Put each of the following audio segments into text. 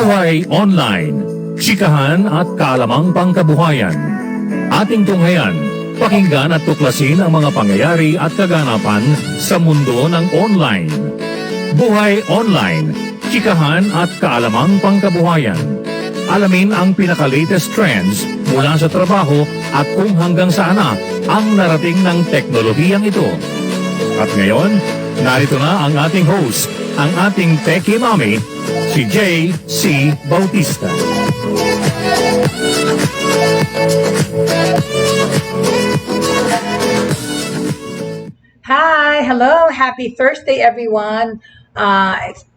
Buhay Online, chikahan at kaalamang pangkabuhayan. Ating tunghayan, pakinggan at tuklasin ang mga pangyayari at kaganapan sa mundo ng online. Buhay Online, chikahan at kaalamang pangkabuhayan. Alamin ang pinaka-latest trends mula sa trabaho at kung hanggang saan na ang narating ng teknolohiyang ito. At ngayon, narito na ang ating host, ang ating Techie Mommy, si Jaye C. Bautista. Hi, hello, happy Thursday, everyone.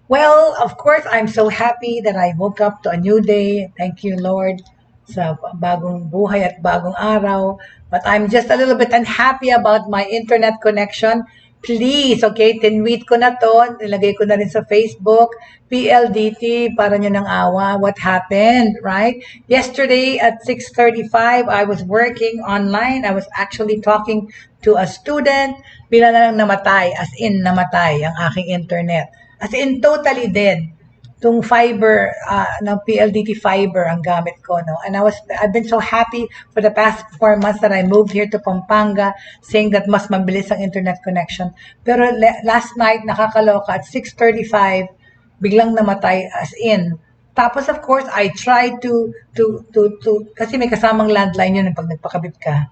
Well, of course, I'm so happy that I woke up to a new day. Thank you, Lord, sa bagong buhay at bagong araw. But I'm just a little bit unhappy about my internet connection. Please, okay, tinweet ko na to, nilagay ko na rin sa Facebook, PLDT, para nyo ng awa, what happened, right? Yesterday at 6:35, I was working online. I was actually talking to a student, bila na lang namatay, as in namatay ang aking internet. As in totally dead. Tung fiber, ng PLDT fiber ang gamit ko, no? And I've been so happy for the past 4 months that I moved here to Pampanga, saying that mas mabilis ang internet connection. Pero last night, nakakaloka, at 6:35, biglang namatay, as in. Tapos, of course, I tried to kasi may kasamang landline yun pag nagpakabit ka,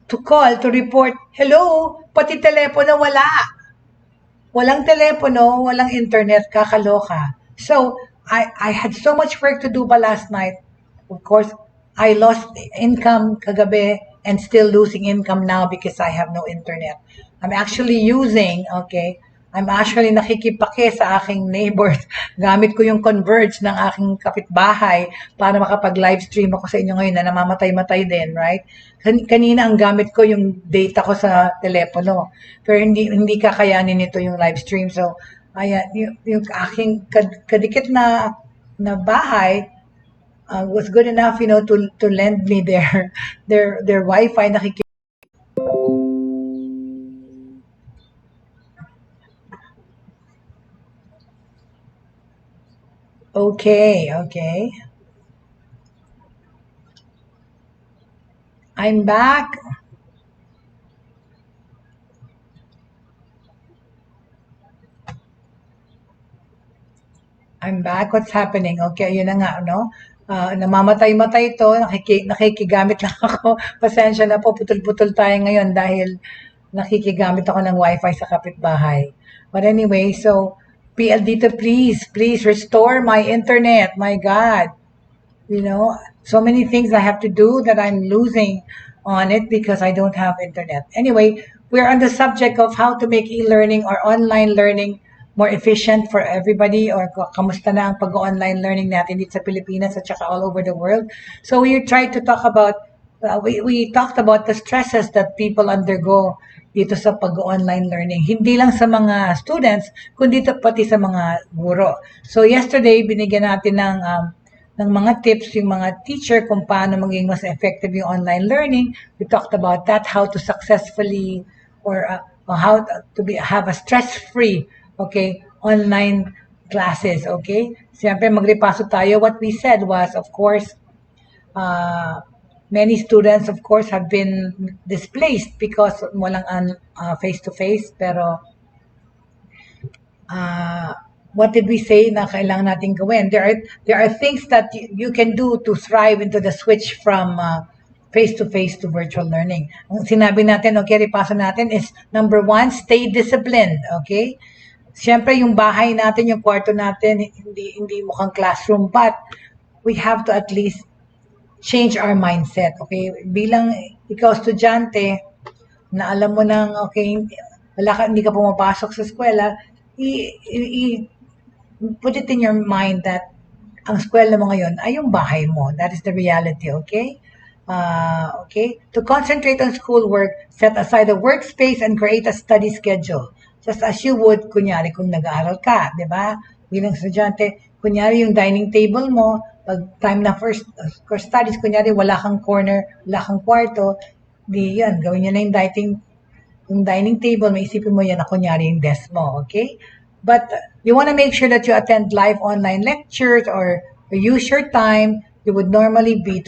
to call, to report, hello, pati telepono wala. Walang telepono, walang internet, kakaloka. So, I had so much work to do pa last night. Of course, I lost income kagabi and still losing income now because I have no internet. I'm actually nakikipake sa aking neighbors. Gamit ko yung Converge ng aking kapitbahay para makapag-live stream ako sa inyo ngayon na namamatay-matay din, right? Kanina ang gamit ko yung data ko sa telepono. Pero hindi kakayanin nito yung live stream. So, ayan, yung aking kadikit na bahay was good enough, to lend me their Wi-Fi. Okay. I'm back. What's happening? Okay, yun na nga, no? Namamatay-matay to, nakikigamit lang ako. Pasensya na po, putol-putol tayo ngayon dahil nakikigamit ako ng Wi-Fi sa kapitbahay. But anyway, so, PLDT, please restore my internet. My God. So many things I have to do that I'm losing on it because I don't have internet. Anyway, we're on the subject of how to make e-learning or online learning more efficient for everybody, or kamusta na ang pag-online learning natin dito sa Pilipinas at saka all over the world. So we tried to talk about, we talked about the stresses that people undergo dito sa pag-online learning. Hindi lang sa mga students, kundi pati sa mga guro. So yesterday, binigyan natin ng mga tips yung mga teacher kung paano maging mas effective yung online learning. We talked about that, how to successfully or how to have a stress-free online classes, okay? Siyempre, magrepaso tayo. What we said was, of course, many students, of course, have been displaced because walang face-to-face. Pero, what did we say na kailangan natin gawin? There are things that you can do to thrive into the switch from face-to-face to virtual learning. Ang sinabi natin, repaso natin is, number 1, stay disciplined, okay? Siyempre, yung bahay natin, yung kwarto natin, hindi mukhang classroom, but we have to at least change our mindset, okay? Bilang ikaw estudyante, na alam mo nang, hindi ka pumapasok sa eskwela, put it in your mind that ang eskwela mo ngayon ay yung bahay mo. That is the reality, okay? To concentrate on schoolwork, set aside a workspace and create a study schedule. Just as you would, kunyari, kung nag-aaral ka, di ba? Bilang estudyante, kunyari yung dining table mo, pag time na first course studies, kunyari wala kang corner, wala kang kwarto, di yan, gawin nyo na yung dining table, may isipin mo yan na kunyari yung desk mo, okay? But you want to make sure that you attend live online lectures or use your time you would normally be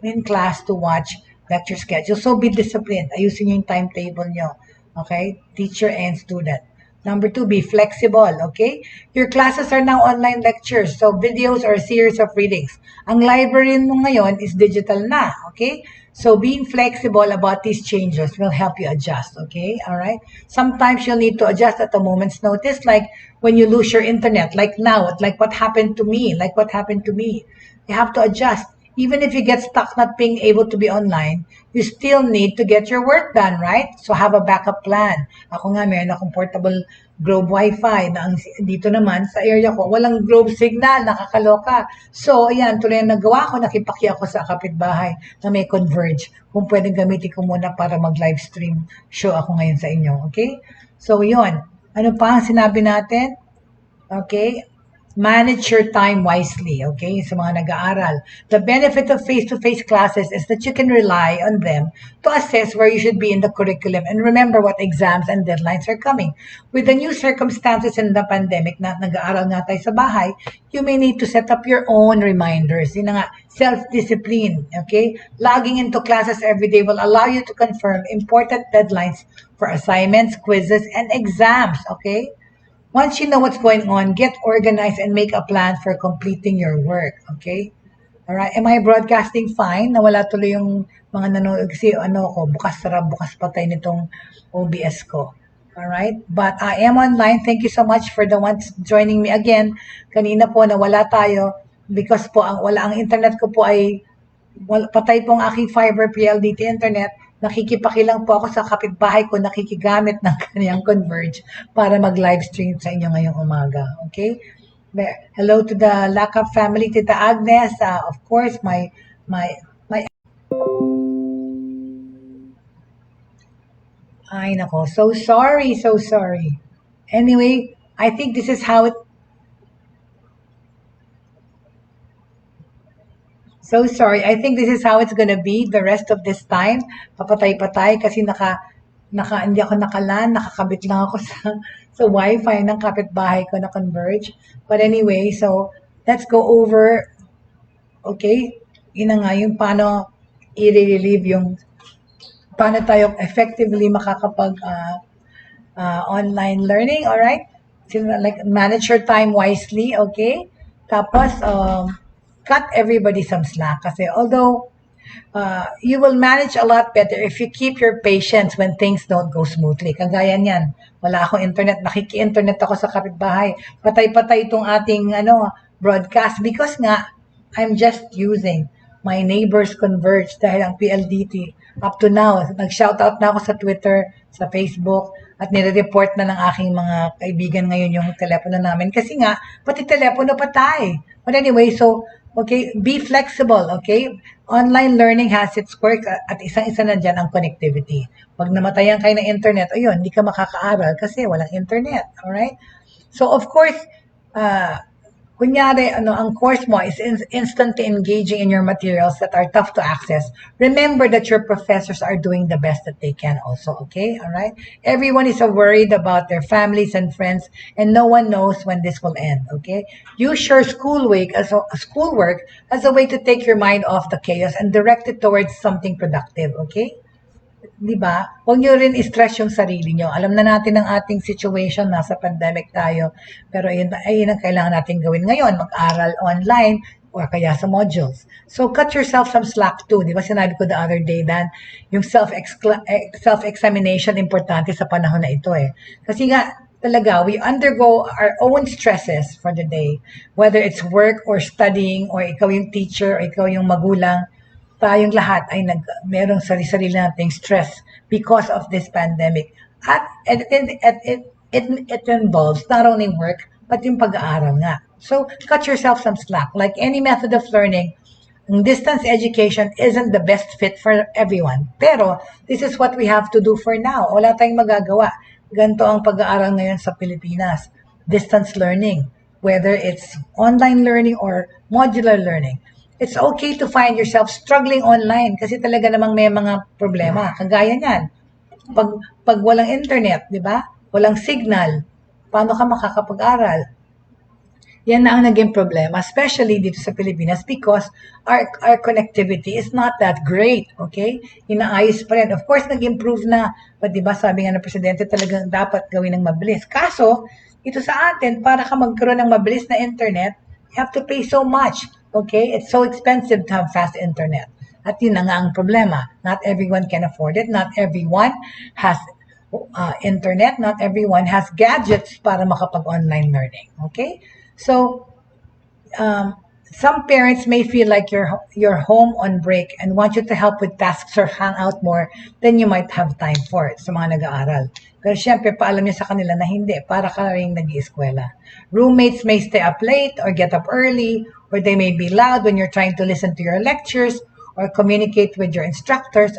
in class to watch lecture schedule. So be disciplined. Ayusin yung timetable nyo. Okay? Teacher and student. Number 2, be flexible, okay? Your classes are now online lectures, so videos or a series of readings. Ang library mo ngayon is digital na, okay? So being flexible about these changes will help you adjust, okay? All right? Sometimes you'll need to adjust at a moment's notice, like when you lose your internet, like now, like what happened to me, You have to adjust. Even if you get stuck not being able to be online, you still need to get your work done, right? So have a backup plan. Ako nga, meron akong portable Globe Wi-Fi na dito naman sa area ko, walang Globe signal, nakakaloka. So, ayan, tuloy ang nagawa ko, nakipaki ako sa kapitbahay na may Converge. Kung pwedeng gamitin ko muna para mag-live stream show ako ngayon sa inyo, okay? So, yun. Ano pa ang sinabi natin? Okay? Manage your time wisely, okay? Sa mga nag-aaral. The benefit of face-to-face classes is that you can rely on them to assess where you should be in the curriculum and remember what exams and deadlines are coming. With the new circumstances in the pandemic na nag-aaral nga tayo sa bahay, you may need to set up your own reminders. Yun na nga, self-discipline, okay? Logging into classes every day will allow you to confirm important deadlines for assignments, quizzes, and exams, okay? Once you know what's going on, get organized and make a plan for completing your work. Okay? Alright? Am I broadcasting fine? Nawala tuloy yung mga nanonood kasi bukas patay nitong OBS ko. Alright? But I am online. Thank you so much for the ones joining me again. Kanina po nawala tayo because po wala ang internet ko po ay patay po ang aking fiber PLDT internet. Nakikipakilang po ako sa kapitbahay ko, nakikigamit ng kanyang Converge para mag-live stream sa inyo ngayong umaga. Okay? Hello to the Lakap family, Tita Agnes. Of course, my Ay, nako. So sorry. Anyway, I think this is how it So sorry. I think this is how it's gonna be the rest of this time. Papatay-patay kasi hindi ako nakalan, nakakabit lang ako sa Wi-Fi ng kapitbahay ko na Converge. But anyway, so let's go over, okay, yun na nga yung paano i-relieve paano tayo effectively makakapag online learning, alright? So, like, manage your time wisely, okay? Tapos, cut everybody some slack kasi although you will manage a lot better if you keep your patience when things don't go smoothly. Kagaya niyan, wala akong internet, nakiki-internet ako sa kapitbahay. Patay-patay itong ating broadcast because nga, I'm just using my neighbors Converge dahil ang PLDT up to now, nag-shoutout na ako sa Twitter, sa Facebook, at nire-report na ng aking mga kaibigan ngayon yung telepono namin kasi nga, pati telepono patay. But anyway, so, okay, be flexible, okay? Online learning has its quirks at isang-isa na dyan ang connectivity. Pag namatayan kayo ng internet, ayun, hindi ka makakaaral kasi walang internet, alright? So, of course, kunyari, ang course mo is instantly engaging in your materials that are tough to access. Remember that your professors are doing the best that they can also, okay? All right? Everyone is worried about their families and friends, and no one knows when this will end, okay? Use your schoolwork as a way to take your mind off the chaos and direct it towards something productive, okay? Di ba? Huwag nyo rin i-stress yung sarili nyo. Alam na natin ang ating situation, nasa pandemic tayo. Pero ayun ang kailangan natin gawin ngayon, mag-aral online or kaya sa modules. So, cut yourself some slack too. Di ba sinabi ko the other day, Dan, yung self-examination importante sa panahon na ito eh. Kasi nga, talaga, we undergo our own stresses for the day. Whether it's work or studying or ikaw yung teacher or ikaw yung magulang, tayong lahat ay merong sarili-sarili nating stress because of this pandemic. At it involves not only work, but yung pag-aaral nga. So, cut yourself some slack. Like any method of learning, distance education isn't the best fit for everyone. Pero, this is what we have to do for now. Wala tayong magagawa. Ganito ang pag-aaral ngayon sa Pilipinas. Distance learning. Whether it's online learning or modular learning. It's okay to find yourself struggling online kasi talaga namang may mga problema. Kagaya niyan. Pag walang internet, di ba? Walang signal, paano ka makakapag-aral? Yan na ang naging problema, especially dito sa Pilipinas because our connectivity is not that great, okay? Inaayos pa rin. Of course, nag-improve na. But di ba sabi nga ng Presidente talagang dapat gawin ng mabilis. Kaso, ito sa atin, para ka magkaroon ng mabilis na internet, you have to pay so much, okay? It's so expensive to have fast internet. At yun na nga ang problema. Not everyone can afford it. Not everyone has internet. Not everyone has gadgets para makapag-online learning, okay? So, some parents may feel like you're home on break and want you to help with tasks or hang out more than you might have time for it sa mga nag-aaral. Pero syempre, paalam niyo sa kanila na hindi, para ka rin nag-ieskwela. Roommates may stay up late or get up early, or they may be loud when you're trying to listen to your lectures or communicate with your instructors.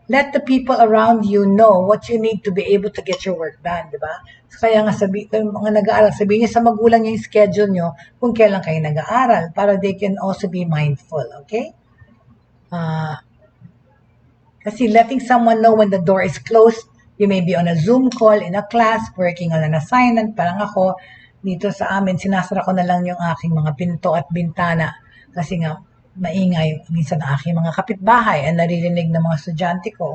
Let the people around you know what you need to be able to get your work done, di ba? Kaya nga mga nag-aaral, sabihin niyo sa magulang yung schedule niyo kung kailan kayo nag-aaral para they can also be mindful, okay? Kasi letting someone know when the door is closed, you may be on a Zoom call in a class, working on an assignment, parang ako, dito sa amin, sinasara ko na lang yung aking mga pinto at bintana kasi nga, maingay minsan aking mga kapitbahay and naririnig ng mga estudyante ko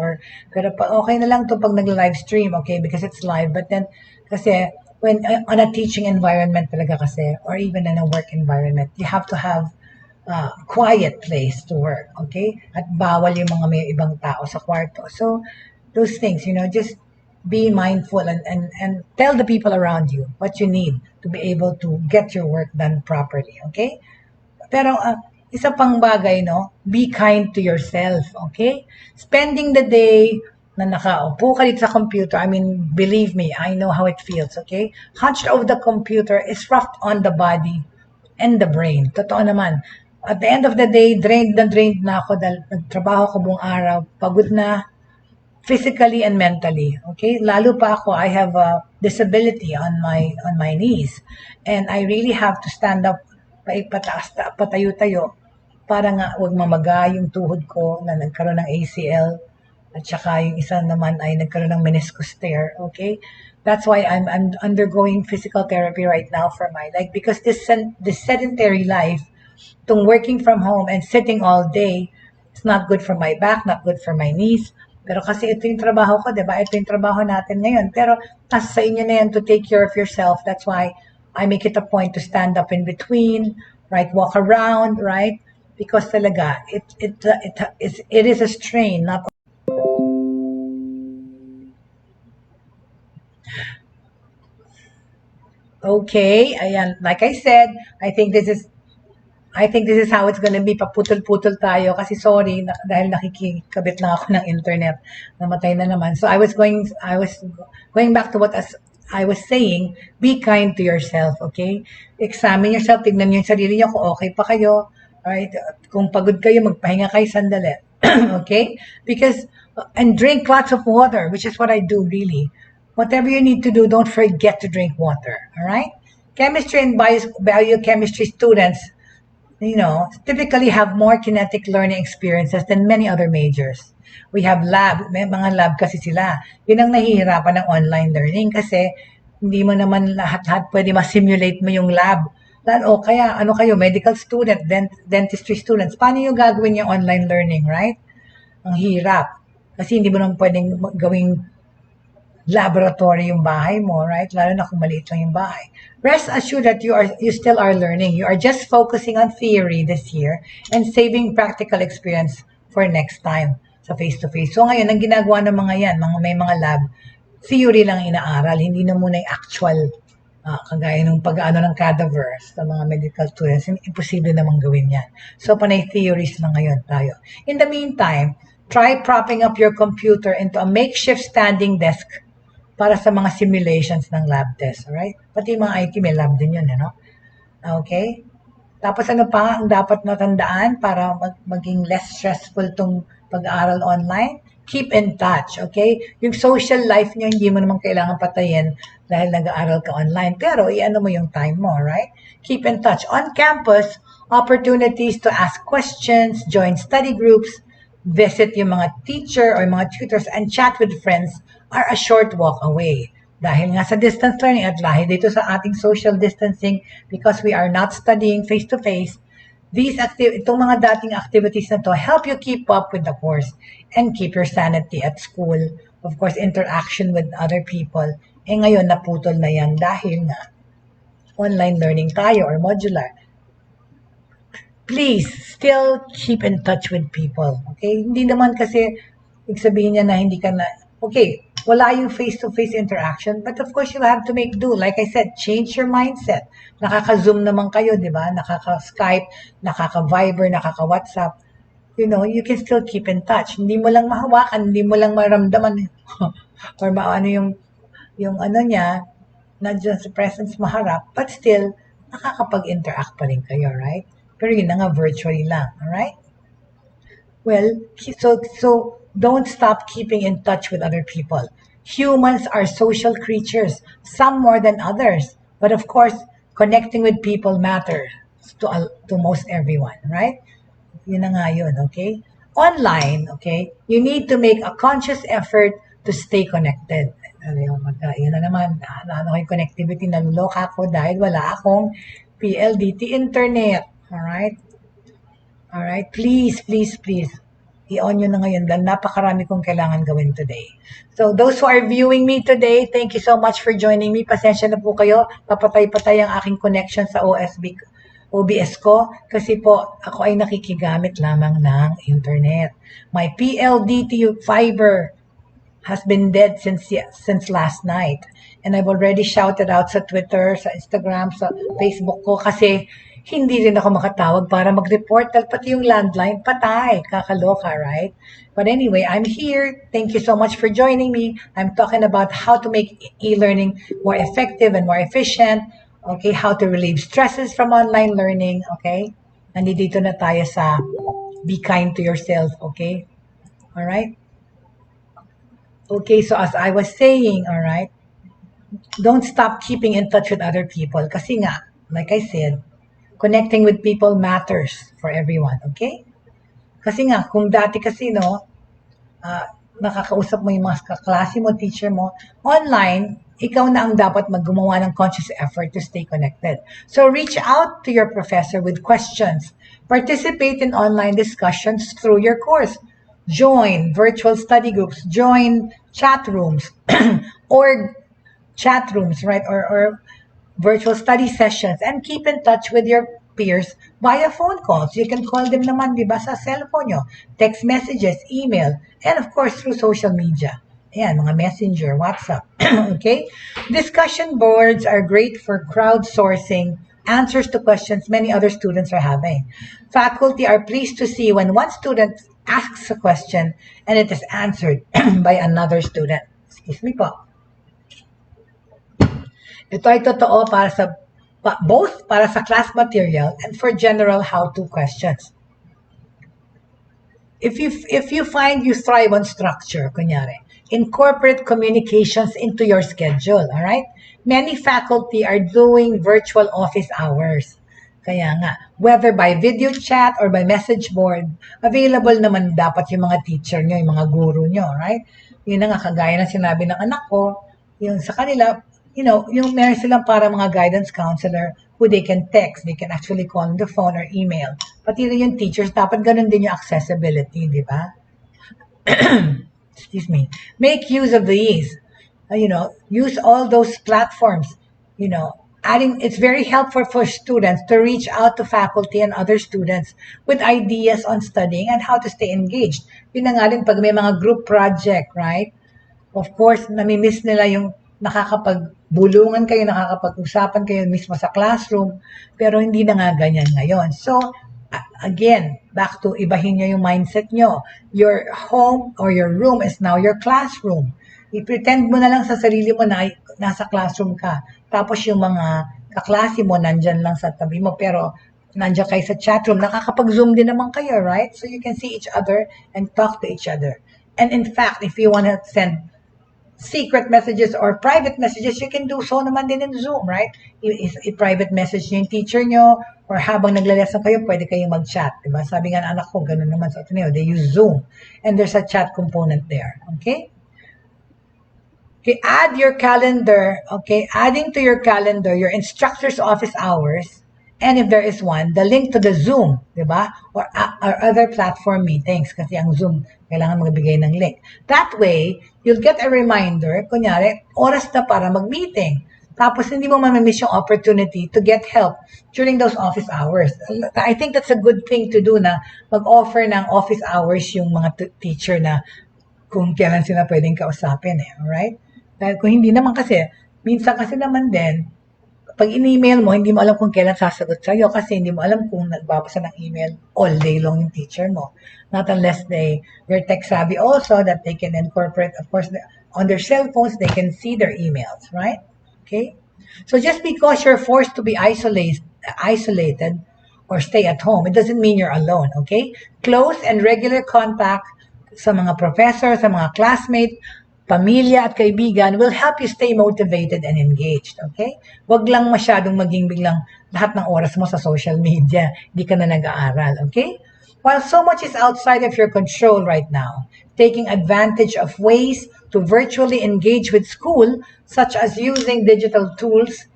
pero okay na lang to pag nag-live stream, okay, because it's live. But then kasi when on a teaching environment talaga kasi or even in a work environment, you have to have quiet place to work, okay? At bawal yung mga may ibang tao sa kwarto. So those things, just be mindful and tell the people around you what you need to be able to get your work done properly, okay? Pero isa pang bagay, be kind to yourself, okay? Spending the day na nakaupo ka dito sa computer, I mean, believe me, I know how it feels, okay? Hunched over the computer is rough on the body and the brain. Totoo naman. At the end of the day, drained na ako dahil nagtrabaho ko buong araw, pagod na, physically and mentally, okay? Lalo pa ako, I have a disability on my knees, and I really have to stand up, patayo-tayo, para nga huwag mamaga yung tuhod ko na nagkaroon ng ACL at saka yung isa naman ay nagkaroon ng meniscus tear, okay? That's why I'm undergoing physical therapy right now for my leg because this sedentary life, itong working from home and sitting all day, it's not good for my back, not good for my knees. Pero kasi ito yung trabaho ko, di ba? Ito yung trabaho natin ngayon. Pero nasa sa inyo na yan to take care of yourself. That's why I make it a point to stand up in between, right? Walk around, right? Because talaga, it is a strain, not okay. Ayan, like I said, I think this is how it's gonna be. Paputol-putol tayo kasi sorry dahil nakikikabit lang ako ng internet. Namatay na naman. So I was going back to what I was saying, be kind to yourself, okay? Examine yourself, tignan niyo yung sarili niyo kung okay pa kayo. Right? Kung pagod kayo, magpahinga kayo sandali. Okay? Because, and drink lots of water, which is what I do really. Whatever you need to do, don't forget to drink water. All right? Chemistry and biochemistry students, typically have more kinetic learning experiences than many other majors. We have may mga lab kasi sila. Yun ang nahihirapan ng online learning kasi hindi mo naman lahat pwede ma-simulate mo yung lab. Kaya ano kayo, medical student, dentistry students, paano yung gagawin yung online learning, right? Ang hirap. Kasi hindi mo naman pwedeng gawing laboratory yung bahay mo, right? Lalo na kung maliit lang yung bahay. Rest assured that you still are learning. You are just focusing on theory this year and saving practical experience for next time sa face-to-face. So ngayon, ang ginagawa ng mga yan, may mga lab, theory lang inaaral, hindi na muna yung actual kagaya ng pag-ano ng cadavers sa mga medical students, imposible namang gawin yan. So, panay theories na ngayon tayo. In the meantime, try propping up your computer into a makeshift standing desk para sa mga simulations ng lab test, alright? Pati yung mga IT may lab din yun, Okay? Tapos ano pa ang dapat matandaan para maging less stressful tong pag-aaral online? Keep in touch, okay? Yung social life nyo, hindi mo naman kailangan patayin dahil nag-aaral ka online. Pero, i-ano mo yung time mo, right? Keep in touch. On campus, opportunities to ask questions, join study groups, visit yung mga teacher or mga tutors, and chat with friends are a short walk away. Dahil nga sa distance learning at dahil dito sa ating social distancing because we are not studying face-to-face, itong mga dating activities na to help you keep up with the course and keep your sanity at school. Of course, interaction with other people. Ngayon, naputol na yan dahil nga online learning tayo or modular. Please, still keep in touch with people. Okay? Hindi naman kasi, sabihin niya na hindi ka na, okay, wala yung face-to-face interaction, but of course, you have to make do. Like I said, change your mindset. Nakaka-Zoom naman kayo, di ba? Nakaka-Skype, nakaka-Viber, nakaka-WhatsApp. You know, you can still keep in touch. Hindi mo lang mahawakan, hindi mo lang maramdaman or ano yung ano niya, nandiyan sa presence maharap, but still, nakakapag-interact pa rin kayo, right? Pero yun na nga, virtually lang, alright? Well, so don't stop keeping in touch with other people. Humans are social creatures, some more than others. But of course, connecting with people matters to most everyone, right? Yun na nga yun, okay? Online, okay, you need to make a conscious effort to stay connected. Yun na naman, ano yung connectivity, naluloka ako dahil wala akong PLDT internet. Alright? Alright? Please, please, please. I-on nyo na ngayon dahil napakarami kong kailangan gawin today. So, those who are viewing me today, thank you so much for joining me. Pasensya na po kayo. Papatay-patay ang aking connection sa OBS ko kasi po ako ay nakikigamit lamang ng internet. My PLDT fiber has been dead since last night. And I've already shouted out sa Twitter, sa Instagram, sa Facebook ko kasi hindi rin ako makatawag para mag-report dahil pati yung landline, patay, kakaloka, right? But anyway, I'm here. Thank you so much for joining me. I'm talking about how to make e-learning more effective and more efficient. Okay, how to relieve stresses from online learning. Okay, nandito na tayo sa be kind to yourself. Okay, all right. Okay, so as I was saying, all right, don't stop keeping in touch with other people. Kasi nga, like I said, connecting with people matters for everyone, okay? Kasi nga, kung dati kasi, no, nakakausap mo yung mga kaklase mo, teacher mo, online, ikaw na ang dapat maggumawa ng conscious effort to stay connected. So reach out to your professor with questions. Participate in online discussions through your course. Join virtual study groups, join chat rooms, or chat rooms, right? Or virtual study sessions, and keep in touch with your peers via phone calls. You can call them naman, di ba, sa cellphone nyo, text messages, email, and of course through social media. Ayan, mga messenger, WhatsApp. Okay? Discussion boards are great for crowdsourcing answers to questions many other students are having. Faculty are pleased to see when one student asks a question and it is answered by another student. Excuse me po. Ito ay totoo para sa both para sa class material and for general how-to questions. If you find you thrive on structure, kunyari, incorporate communications into your schedule, all right? Many faculty are doing virtual office hours. Kaya nga, whether by video chat or by message board, available naman dapat yung mga teacher nyo, yung mga guru nyo, right? Yun na nga, kagaya ng sinabi ng anak ko, yung sa kanila, you know, yung meron silang para mga guidance counselor who they can text, they can actually call on the phone or email. Pati rin yung teachers, dapat ganun din yung accessibility, di ba? Excuse me. Make use of these. You know, use all those platforms. You know, it's very helpful for students to reach out to faculty and other students with ideas on studying and how to stay engaged. Yun na nga rin pag may mga group project, right? Of course, nami-miss nila yung nakakapagbulungan kayo, nakakapag-usapan kayo mismo sa classroom, pero hindi na nga ganyan ngayon. So, again, back to ibahin nyo yung mindset nyo. Your home or your room is now your classroom. I-pretend mo na lang sa sarili mo na nasa classroom ka. Tapos yung mga kaklase mo nandyan lang sa tabi mo, pero nandyan kayo sa chat room. Nakakapag-zoom din naman kayo, right? So you can see each other and talk to each other. And in fact, if you want to send secret messages or private messages, you can do so naman din in Zoom, right? I-private message nyo yung teacher nyo or habang naglalesson kayo, pwede kayong mag-chat, diba? Sabi nga ng anak ko, ganun naman sa Ateneo, they use Zoom and there's a chat component there, okay? Okay, add your calendar, okay, adding to your calendar your instructor's office hours, and if there is one, the link to the Zoom, di ba? Or other platform meetings, kasi ang Zoom, kailangan magbigay ng link. That way, you'll get a reminder, kunyari, oras na para mag-meeting. Tapos hindi mo mamimiss yung opportunity to get help during those office hours. I think that's a good thing to do na mag-offer ng office hours yung mga teacher na kung kailan sila pwedeng kausapin alright? Dahil kung hindi naman kasi, minsan kasi naman din, pag in-email mo, hindi mo alam kung kailan sasagot sa'yo kasi hindi mo alam kung nagbabasa ng email all day long yung teacher mo. Not unless they're tech savvy also that they can incorporate, of course, on their cell phones, they can see their emails, right? Okay? So just because you're forced to be isolated or stay at home, it doesn't mean you're alone, okay? Close and regular contact sa mga professor, sa mga classmate, pamilya at kaibigan will help you stay motivated and engaged, okay? Wag lang masyadong maging biglang lahat ng oras mo sa social media, hindi ka na nag-aaral, okay? While so much is outside of your control right now, taking advantage of ways to virtually engage with school, such as using digital tools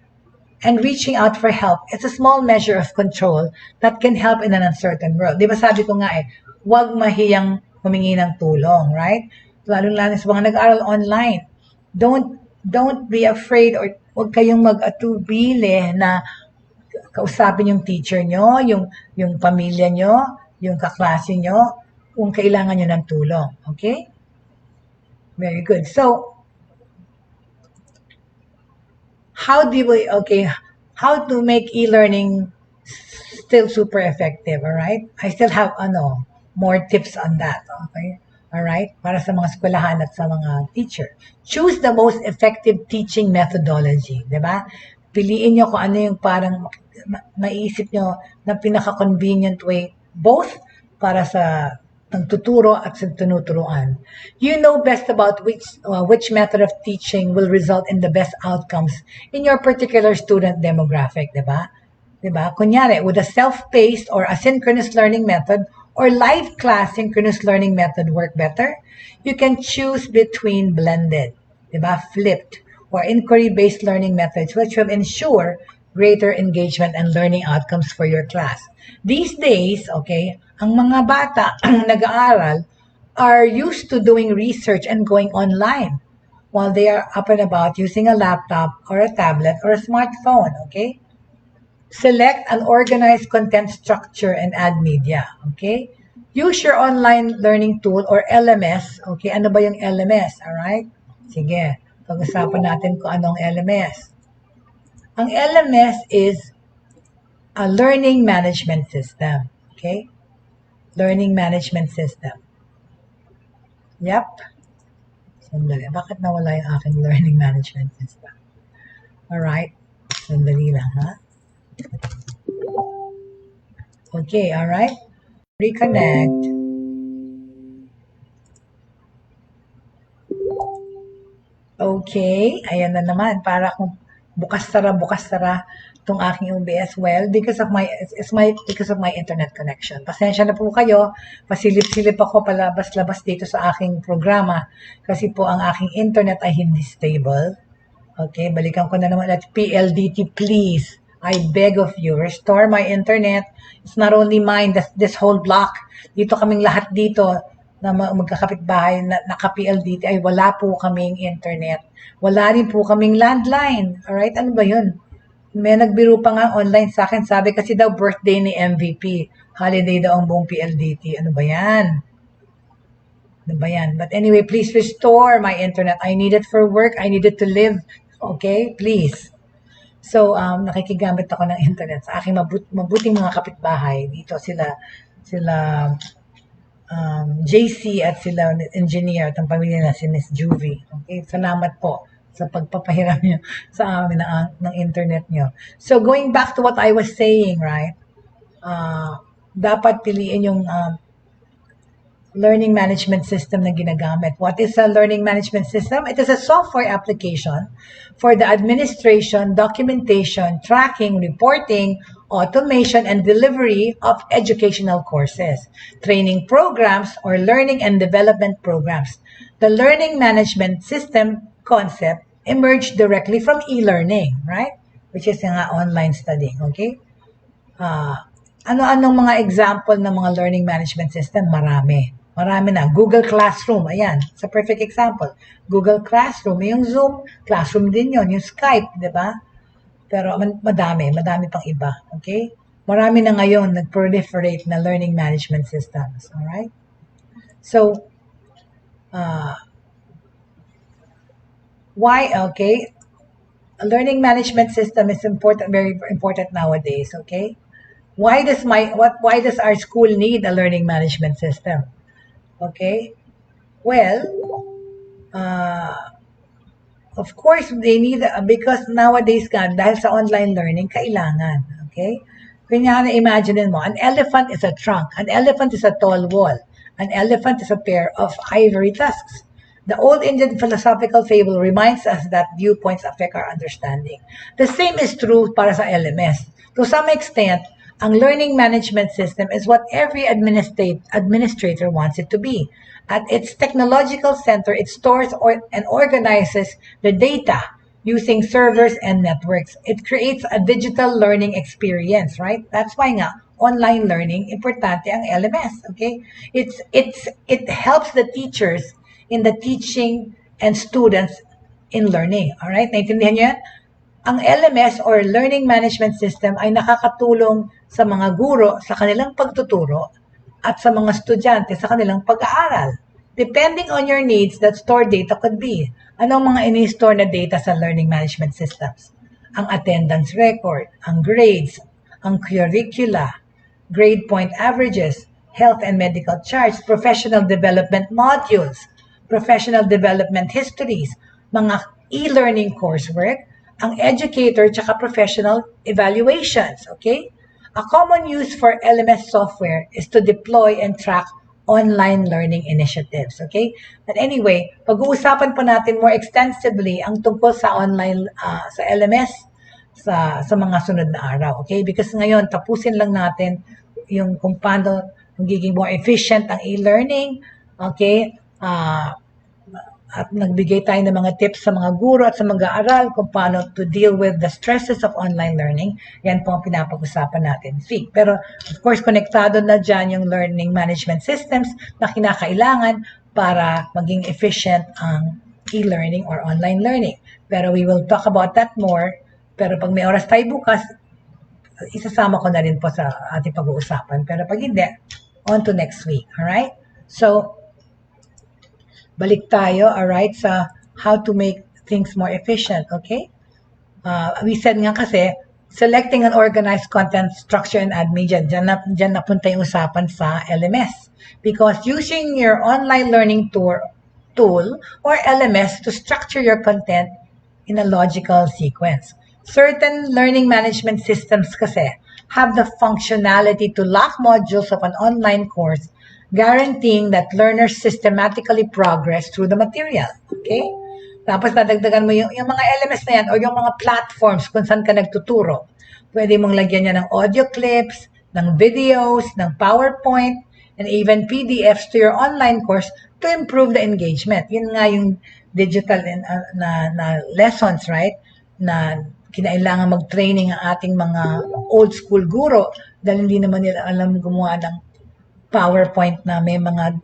and reaching out for help, it's a small measure of control that can help in an uncertain world. Di ba sabi ko nga wag mahiyang humingi ng tulong, right? Lalo-lalo sa mga nag-aaral online. Don't be afraid or huwag kayong mag-atubili na kausapin yung teacher nyo, yung pamilya nyo, yung kaklase nyo, kung kailangan nyo ng tulong. Okay? Very good. So, how to make e-learning still super effective, all right? I still have more tips on that, okay? All right? Para sa mga eskwelahan at sa mga teacher. Choose the most effective teaching methodology, di ba? Piliin nyo kung ano yung parang maiisip nyo na pinaka-convenient way, both para sa nagtuturo at sa tinuturuan. You know best about which method of teaching will result in the best outcomes in your particular student demographic, di ba? Diba? Kunyari, with a self-paced or asynchronous learning method or live class synchronous learning method work better, you can choose between blended, diba? Flipped, or inquiry-based learning methods which will ensure greater engagement and learning outcomes for your class. These days, okay, ang mga bata ang nag-aaral are used to doing research and going online while they are up and about using a laptop or a tablet or a smartphone, okay? Select an organized content structure and add media, okay? Use your online learning tool or LMS, okay? Ano ba yung LMS, alright? Sige, pag-usapan natin kung anong LMS. Ang LMS is a learning management system, okay? Learning management system. Yep. Sandali, bakit nawala yung aking learning management system? Alright, sandali lang, ha? Okay, all right. Reconnect. Okay, ayan na naman. Para kung bukas tara itong aking OBS. Well, because of my internet connection. Pasensya na po kayo. Pasilip-silip ako palabas-labas dito sa aking programa kasi po ang aking internet ay hindi stable. Okay, balikan ko na naman at PLDT, please. I beg of you, restore my internet. It's not only mine, this whole block. Dito kaming lahat dito na magkakapitbahay na naka-PLDT ay wala po kaming internet. Wala rin po kaming landline. Alright, ano ba yun? May nagbiro pa nga online sa akin. Sabi kasi daw birthday ni MVP. Holiday daw ang buong PLDT. Ano ba yan? Ano ba yan? But anyway, please restore my internet. I need it for work. I need it to live. Okay? Please. So, nakikigamit ako ng internet sa aking mabuting mga kapitbahay. Dito sila JC at sila engineer at ang pamilya na si Miss Juvie. Okay? Salamat po sa pagpapahiram nyo sa amin ng internet nyo. So, going back to what I was saying, right? Dapat piliin yung learning management system na ginagamit. What is a learning management system? It is a software application for the administration, documentation, tracking, reporting, automation, and delivery of educational courses, training programs, or learning and development programs. The learning management system concept emerged directly from e-learning, right? Which is nga online studying, okay? Ano-anong mga example ng mga learning management system? Marami. Marami na. Google Classroom, ayan. It's a perfect example. Google Classroom, yung Zoom, Classroom din yon, yung Skype, di ba? Pero madami pang iba, okay? Marami na ngayon nag-proliferate na learning management systems, alright? So, why, okay? A learning management system is important, very important nowadays, okay? Why does our school need a learning management system? Okay? Well, of course, they need, because nowadays dahil sa online learning, kailangan. Okay? Kunyari, imagine mo, an elephant is a trunk. An elephant is a tall wall. An elephant is a pair of ivory tusks. The old Indian philosophical fable reminds us that viewpoints affect our understanding. The same is true para sa LMS. To some extent, ang learning management system is what every administrator wants it to be. At its technological center, it stores and organizes the data using servers and networks. It creates a digital learning experience, right? That's why nga, online learning, importante ang LMS, okay? It helps the teachers in the teaching and students in learning, all right? Naintindihan niyo yan? Ang LMS or Learning Management System ay nakakatulong sa mga guro sa kanilang pagtuturo at sa mga estudyante sa kanilang pag-aaral. Depending on your needs, that stored data could be. Anong mga ini-store na data sa learning management systems? Ang attendance record, ang grades, ang curricula, grade point averages, health and medical charts, professional development modules, professional development histories, mga e-learning coursework, ang educator tsaka professional evaluations, okay? A common use for LMS software is to deploy and track online learning initiatives, okay? But anyway, pag-uusapan pa natin more extensively ang tungkol sa online, sa LMS sa mga sunod na araw, okay? Because ngayon, tapusin lang natin yung kung paano magiging more efficient ang e-learning, okay? At nagbigay tayo ng mga tips sa mga guro at sa mag-aaral kung paano to deal with the stresses of online learning. Yan po ang pinapag-usapan natin this week. Pero of course, konektado na dyan yung learning management systems na kinakailangan para maging efficient ang e-learning or online learning. Pero we will talk about that more. Pero pag may oras tayo bukas, isasama ko na rin po sa ating pag-uusapan. Pero pag hindi, on to next week. Alright? So, balik tayo, alright, sa how to make things more efficient, okay? We said nga kasi, selecting an organized content structure and add media, dyan napunta yung usapan sa LMS. Because using your online learning tool or LMS to structure your content in a logical sequence. Certain learning management systems kasi have the functionality to lock modules of an online course, guaranteeing that learners systematically progress through the material. Okay? Tapos nadagdagan mo yung mga LMS na yan o yung mga platforms kung saan ka nagtuturo. Pwede mong lagyan niya ng audio clips, ng videos, ng PowerPoint, and even PDFs to your online course to improve the engagement. Yun nga yung digital na lessons, right? Na kinailangan mag-training ang ating mga old school guro dahil hindi naman nila alam gumawa ng PowerPoint na may mga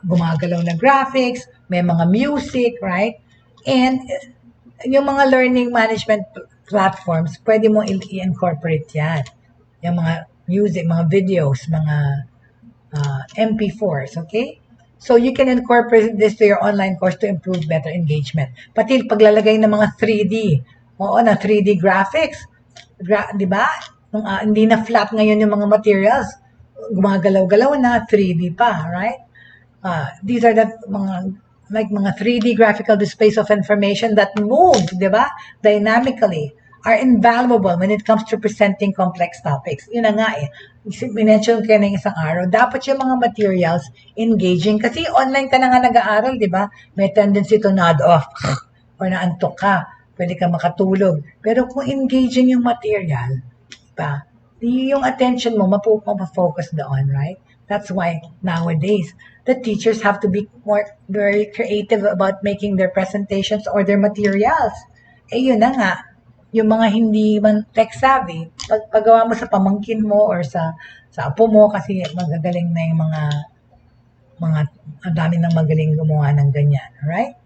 gumagalaw na graphics, may mga music, right? And yung mga learning management platforms, pwede mo i-incorporate yan. Yung mga music, mga videos, mga MP4s, okay? So you can incorporate this to your online course to improve better engagement. Pati paglalagay ng mga 3D, na 3D graphics, di ba? Hindi na flat ngayon yung mga materials, gumagalaw-galaw na, 3D pa, right? These are the mga 3D graphical displays of information that move, di ba? Dynamically, are invaluable when it comes to presenting complex topics. Yun na nga eh. Minention kayo ng isang araw, dapat yung mga materials engaging. Kasi online ka na nga nag-aaral, di ba? May tendency to nod off or naantok ka. Pwede ka makatulog. Pero kung engaging yung material, di ba? Yung attention mo, mapofocus doon, right? That's why nowadays the teachers have to be more very creative about making their presentations or their materials. Eh yun na nga, yung mga hindi man tech savvy, paggawa mo sa pamangkin mo or sa apo mo kasi magagaling na yung mga ang dami nang magaling gumawa ng ganyan, right?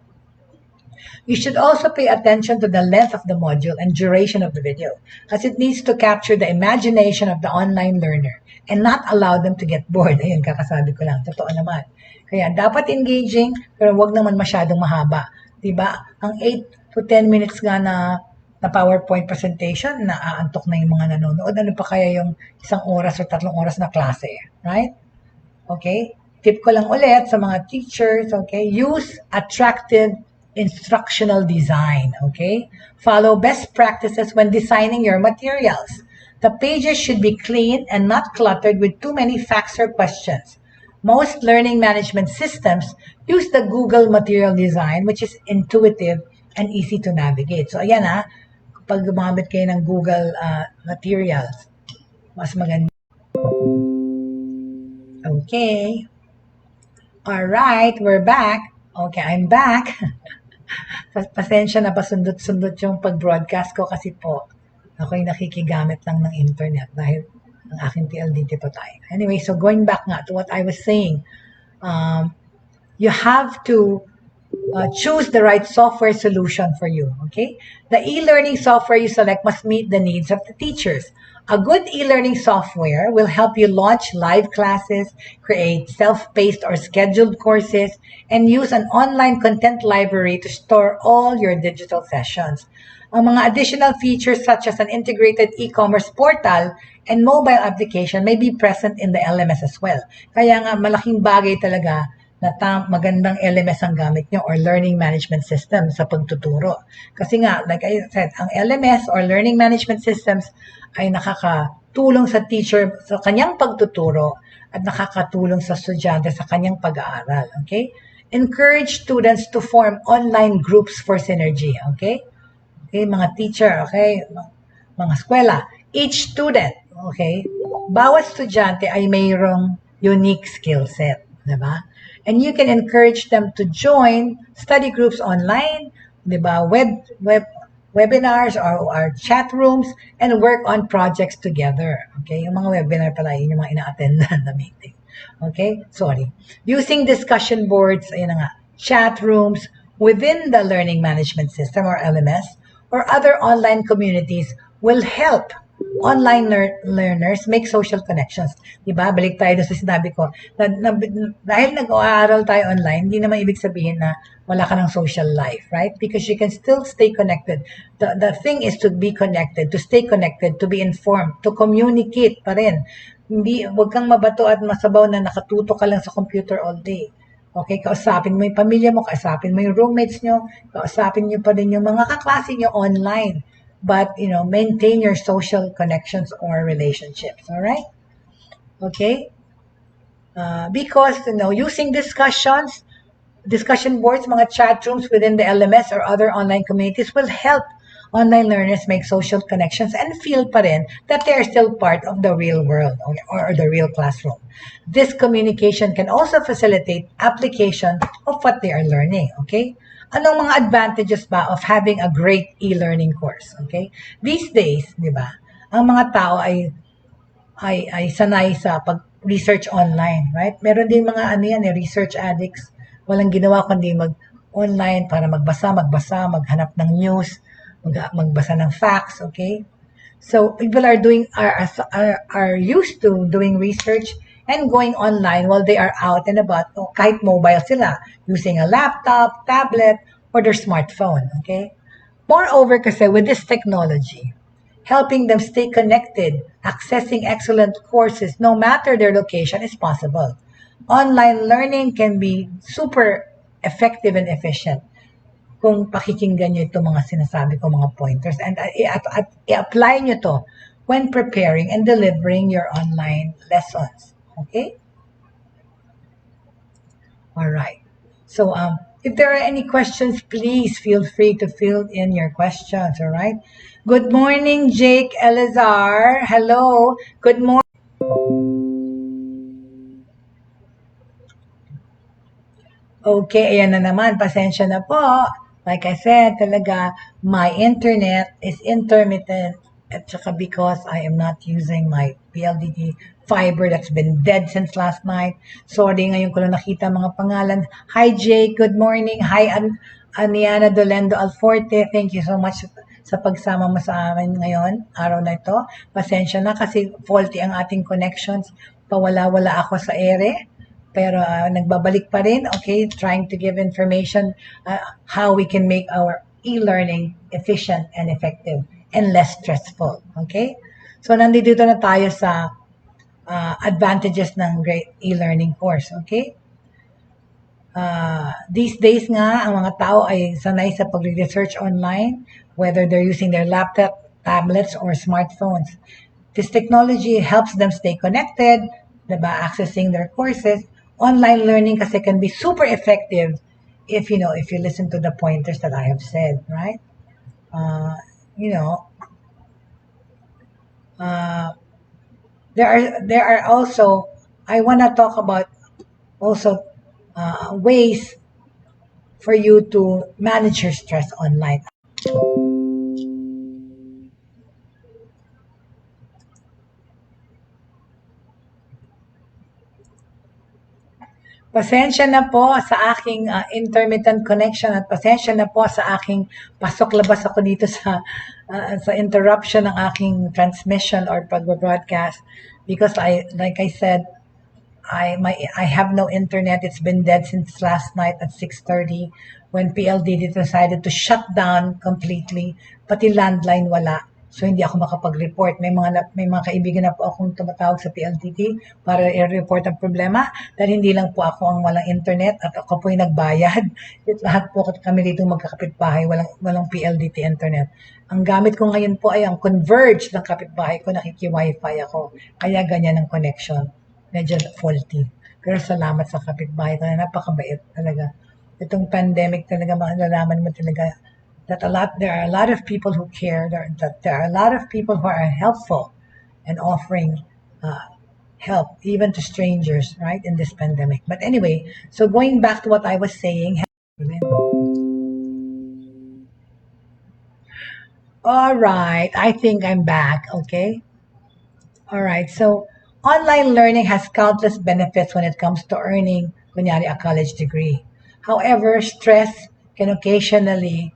You should also pay attention to the length of the module and duration of the video, as it needs to capture the imagination of the online learner and not allow them to get bored. Ayun, kakasabi ko lang. Totoo naman. Kaya dapat engaging, pero wag naman masyadong mahaba. Diba? Ang 8 to 10 minutes nga na PowerPoint presentation, naaantok na yung mga nanonood. Ano pa kaya yung 1 oras o 3 oras na klase? Right? Okay? Tip ko lang ulit sa mga teachers, okay? Use attractive instructional design, okay? Follow best practices when designing your materials. The pages should be clean and not cluttered with too many facts or questions. Most learning management systems use the Google Material Design, which is intuitive and easy to navigate. So, ayan kapag gumamit kayo ng Google Materials, mas maganda. Okay. All right, we're back. Okay, I'm back. Pasensya na pasundot-sundot yung pag-broadcast ko kasi po ako'y nakikigamit lang ng internet dahil ang aking PLDT po tayo. Anyway, so going back nga to what I was saying, you have to choose the right software solution for you, okay? The e-learning software you select must meet the needs of the teachers. A good e-learning software will help you launch live classes, create self-paced or scheduled courses, and use an online content library to store all your digital sessions. Ang mga additional features such as an integrated e-commerce portal and mobile application may be present in the LMS as well. Kaya nga malaking bagay talaga na magandang LMS ang gamit nyo or learning management system sa pagtuturo. Kasi nga, like I said, ang LMS or learning management systems ay nakakatulong sa teacher sa kanyang pagtuturo at nakakatulong sa estudyante sa kanyang pag-aaral. Okay? Encourage students to form online groups for synergy. Okay? Okay, mga teacher, okay? Mga eskwela. Each student, okay? Bawat estudyante ay mayroong unique skill set. Diba? And you can encourage them to join study groups online, diba? Webinars or chat rooms and work on projects together. Okay? Yung mga webinar pala, yun yung mga ina-attendan na meeting. Okay? Sorry. Using discussion boards, ayun na nga, chat rooms within the learning management system or LMS or other online communities will help online learners make social connections. Diba? Balik tayo sa sinabi ko. Dahil nag-aaral tayo online, hindi naman ibig sabihin na wala ka ng social life, right? Because you can still stay connected. The thing is to be connected, to stay connected, to be informed, to communicate pa rin. Huwag kang mabato at masabaw na nakatuto ka lang sa computer all day. Okay, kausapin mo yung pamilya mo, kausapin mo yung roommates nyo, kausapin nyo pa din yung mga kaklase nyo online. But, maintain your social connections or relationships, all right? Okay? Because, using discussion boards, mga chat rooms within the LMS or other online communities will help online learners make social connections and feel pa rin that they are still part of the real world or the real classroom. This communication can also facilitate application of what they are learning, okay? Anong mga advantages ba of having a great e-learning course, okay? These days, di ba, ang mga tao ay sanay sa pag-research online, right? Meron din mga research addicts, walang ginawa kundi mag-online para magbasa, maghanap ng news, magbasa ng facts, okay? So people are used to doing research and going online while they are out and about, kahit mobile sila, using a laptop, tablet, or their smartphone, okay? Moreover, kasi with this technology, helping them stay connected, accessing excellent courses no matter their location is possible. Online learning can be super effective and efficient kung pakikinggan nyo itong mga sinasabi ko, mga pointers, and i-apply nyo to when preparing and delivering your online lessons. Okay? All right. So, if there are any questions, please feel free to fill in your questions, all right? Good morning, Jake Elazar. Hello. Good morning. Okay, ayan na naman. Pasensya na po. Like I said, talaga, my internet is intermittent. At saka because I am not using my PLDT fiber that's been dead since last night. Sorry, ngayon ko lang nakita mga pangalan. Hi, Jay. Good morning. Hi, Aniana Dolendo Alforte. Thank you so much sa pagsama mo sa amin ngayon, araw na ito. Pasensya na kasi faulty ang ating connections. Pawala-wala ako sa ere. Pero nagbabalik pa rin, okay, trying to give information how we can make our e-learning efficient and effective and less stressful, okay? So nandito na tayo sa advantages ng great e-learning course, okay? These days nga, ang mga tao ay sanay sa pag-research online, whether they're using their laptop, tablets, or smartphones. This technology helps them stay connected, diba, accessing their courses. Online learning kasi can be super effective if you listen to the pointers that I have said, right? You know, there are also, I want to talk about also ways for you to manage your stress online. Pasensya na po sa aking intermittent connection at pasensya na po sa aking pasok-labas ako dito sa interruption ng aking transmission or pag-broadcast because like I said, I have no internet. It's been dead since last night at 6:30 when PLDT decided to shut down completely. Pati landline wala. So hindi ako makapag-report. May mga kaibigan na po akong tumatawag sa PLDT para i-report ang problema dahil hindi lang po ako ang walang internet at ako po yung nagbayad. Lahat po kami dito magkakapitbahay, walang PLDT internet. Ang gamit ko ngayon po ay ang Converge ng kapitbahay ko, nakiki-wifi ako. Kaya ganyan ang connection. Medyo faulty. Pero salamat sa kapitbahay ko na napakabait talaga. Itong pandemic talaga, malalaman mo talaga that there are a lot of people who care, that there are a lot of people who are helpful and offering help even to strangers, right, in this pandemic. But anyway, so going back to what I was saying. All right, I think I'm back, okay? All right, so online learning has countless benefits when it comes to earning, kunyari, a college degree. However, stress can occasionally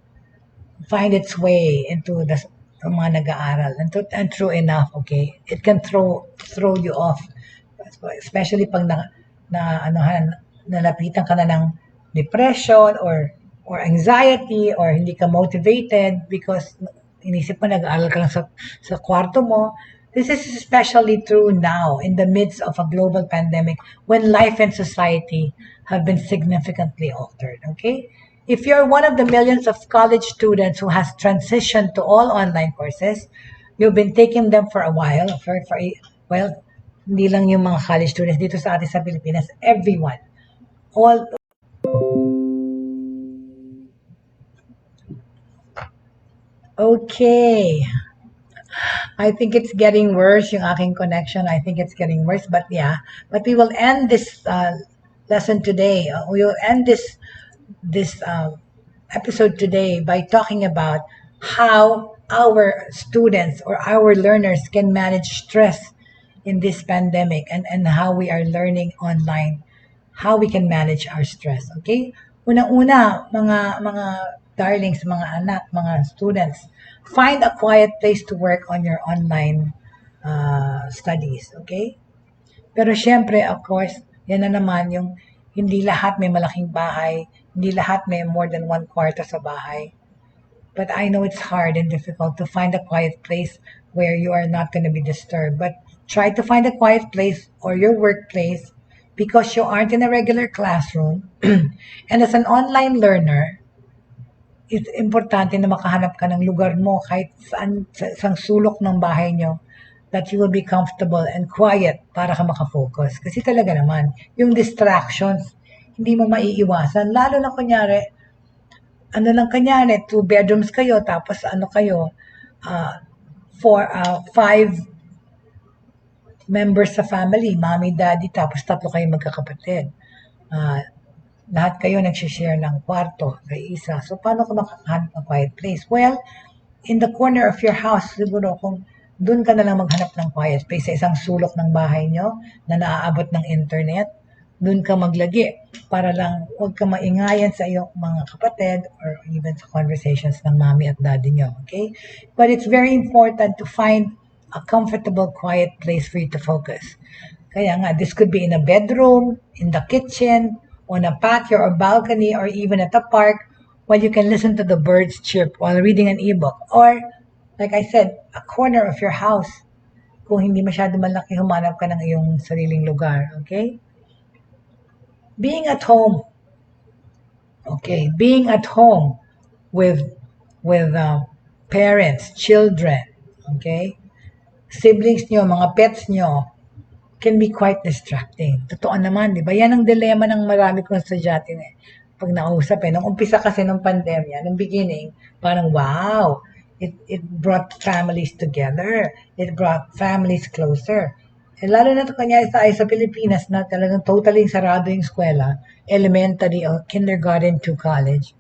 find its way into the mga nag-aaral. And true enough, okay? It can throw you off. Especially pag nalapitan ka na ng depression or anxiety or hindi ka motivated because inisip mo nag-aaral ka lang sa kwarto mo. This is especially true now in the midst of a global pandemic when life and society have been significantly altered, okay? If you're one of the millions of college students who has transitioned to all online courses, you've been taking them for a while, well, hindi lang yung mga college students dito sa atin sa Pilipinas, everyone. Okay. I think it's getting worse, yung aking connection. I think it's getting worse, but yeah. But we will end this lesson today. We will end this episode today by talking about how our students or our learners can manage stress in this pandemic and how we are learning online, how we can manage our stress, okay? Unang-una, mga darlings, mga anak, mga students, find a quiet place to work on your online studies, okay? Pero syempre, of course, yan na naman yung hindi lahat may malaking bahay, hindi lahat may more than 1/4 sa bahay. But I know it's hard and difficult to find a quiet place where you are not going to be disturbed. But try to find a quiet place or your workplace because you aren't in a regular classroom. And as an online learner, it's importante na makahanap ka ng lugar mo kahit saan, sa isang sulok ng bahay nyo that you will be comfortable and quiet para ka makafocus. Kasi talaga naman, yung distractions, hindi mo maiiwasan. Lalo na kunyari, kanyari, 2 bedrooms kayo, tapos kayo, 5 members sa family, mommy, daddy, tapos 3 kayo magkakapatid. lahat kayo nagsishare ng kwarto sa isa. So, paano ka makakahanap ng quiet place? Well, in the corner of your house, siguro kung doon ka na lang maghanap ng quiet place sa isang sulok ng bahay nyo na naaabot ng internet, doon ka maglagi para lang huwag ka maingayan sa iyong mga kapatid or even sa conversations ng mommy at daddy nyo, okay? But it's very important to find a comfortable, quiet place for you to focus. Kaya nga, this could be in a bedroom, in the kitchen, on a patio or balcony, or even at a park, while you can listen to the birds chirp while reading an ebook. Or, like I said, a corner of your house. Kung hindi masyado malaki, humanap ka ng iyong sariling lugar, okay? Being at home, okay, being at home with parents, children, okay, siblings nyo, mga pets nyo, can be quite distracting. Totoo naman, di ba? Yan ang dilema ng marami kong estudyante eh. Pag nausap eh. Nung umpisa kasi ng pandemya, nung beginning, parang wow, it brought families together. It brought families closer. Eh, lalo na ito kanya sa Pilipinas na talagang totally sarado yung eskwela, elementary o kindergarten to college.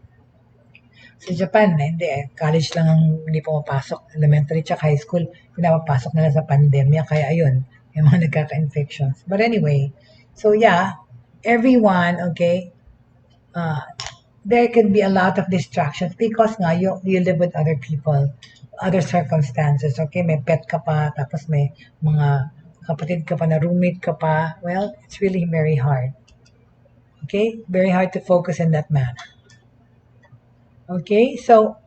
Sa Japan, hindi eh. College lang ang hindi pumapasok. Elementary tsaka high school, pinapapasok nila sa pandemya. Kaya ayun, yung mga nagkaka-infections. But anyway, so yeah, everyone, okay, there can be a lot of distractions because nga, you live with other people, other circumstances, okay? May pet ka pa, tapos may mga kapatid ka pa na roommate ka pa. Well, it's really very hard. Okay? Very hard to focus in that manner. Okay? So,